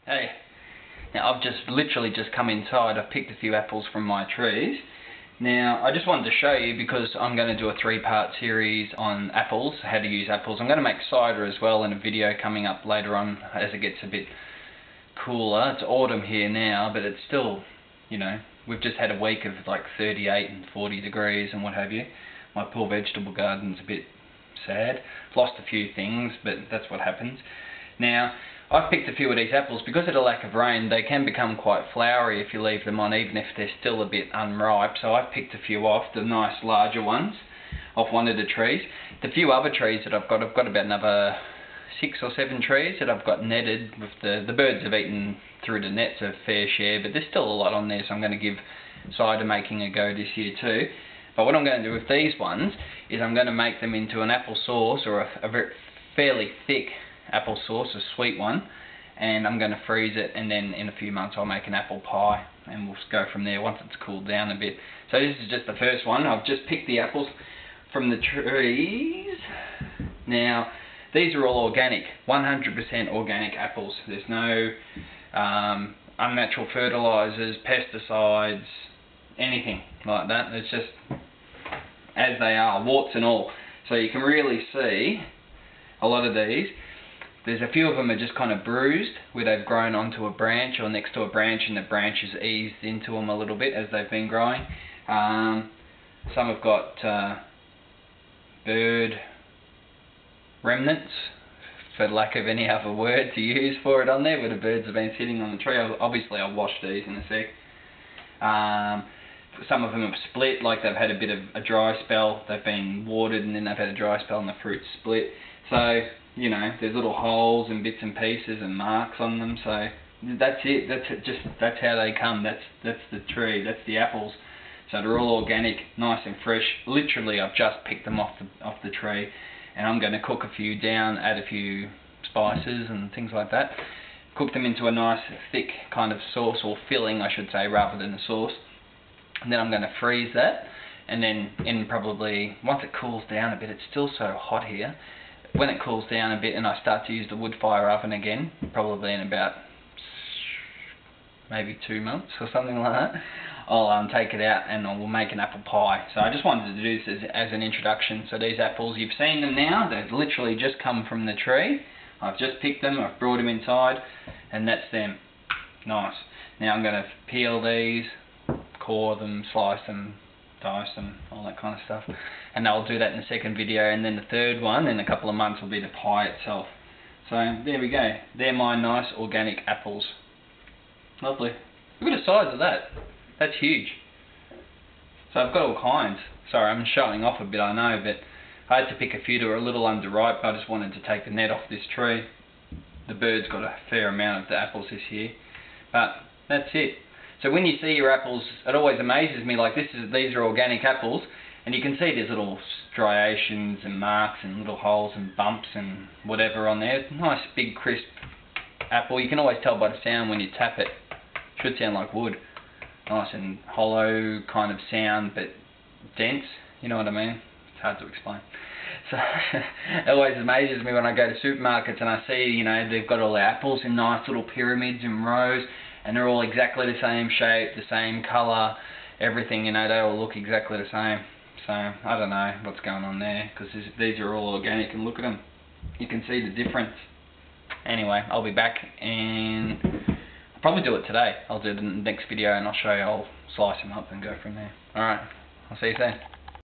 Hey, now I've literally just come inside. I've picked a few apples from my trees. Now I just wanted to show you, because I'm going to do a 3-part series on apples, how to use apples. I'm going to make cider as well in a video coming up later on as it gets a bit cooler. It's autumn here now, but it's still, you know, we've just had a week of like 38 and 40 degrees and what have you. My poor vegetable garden's a bit sad. Lost a few things, but that's what happens. Now, I've picked a few of these apples. Because of the lack of rain, they can become quite flowery if you leave them on, even if they're still a bit unripe. So I've picked a few off, the nice larger ones, off one of the trees. The few other trees that I've got about another 6 or 7 trees that I've got netted. With the birds have eaten through the nets a fair share, but there's still a lot on there, so I'm going to give cider making a go this year too. But what I'm going to do with these ones is I'm going to make them into an apple sauce, or a very fairly thick apple sauce, a sweet one, and I'm going to freeze it, and then in a few months I'll make an apple pie, and we'll go from there once it's cooled down a bit. So this is just the first one. I've just picked the apples from the trees. Now these are all organic, 100% organic apples. There's no unnatural fertilizers, pesticides, anything like that. It's just as they are, warts and all. So you can really see a lot of these. There's a few of them are just kind of bruised, where they've grown onto a branch or next to a branch, and the branch has eased into them a little bit as they've been growing. Some have got bird remnants, for lack of any other word to use for it on there, where the birds have been sitting on the tree. Obviously I'll wash these in a sec. Some of them have split, like they've had a bit of a dry spell. They've been watered and then they've had a dry spell and the fruit's split. So, you know, there's little holes and bits and pieces and marks on them. So that's it. That's how they come. That's the tree. That's the apples. So they're all organic, nice and fresh. Literally, I've just picked them off the tree, and I'm going to cook a few down, add a few spices and things like that. Cook them into a nice thick kind of sauce, or filling, I should say, rather than a sauce. And then I'm going to freeze that, and then probably once it cools down a bit, it's still so hot here. When it cools down a bit and I start to use the wood fire oven again, probably in about maybe 2 months or something like that, I'll take it out and I'll make an apple pie. So I just wanted to do this as an introduction. So these apples, you've seen them now, they've literally just come from the tree. I've just picked them, I've brought them inside, and that's them. Nice. Now I'm going to peel these, core them, slice them, dice them, all that kind of stuff. And I'll do that in the second video, and then the third one in a couple of months will be the pie itself. So there we go. They're my nice organic apples. Lovely. Look at the size of that. That's huge. So I've got all kinds. Sorry, I'm showing off a bit, I know, but I had to pick a few that were a little underripe. I just wanted to take the net off this tree. The birds got a fair amount of the apples this year. But that's it. So when you see your apples, it always amazes me, like these are organic apples, and you can see there's little striations and marks and little holes and bumps and whatever on there. Nice big crisp apple. You can always tell by the sound when you tap it. Should sound like wood. Nice and hollow kind of sound, but dense, you know what I mean? It's hard to explain. So it always amazes me when I go to supermarkets and I see, you know, they've got all the apples in nice little pyramids and rows, and they're all exactly the same shape, the same colour, everything, you know, they all look exactly the same. So I don't know what's going on there, because these are all organic, and look at them. You can see the difference. Anyway, I'll be back, and I'll probably do it today. I'll do the next video and I'll show you, I'll slice them up and go from there. Alright, I'll see you soon.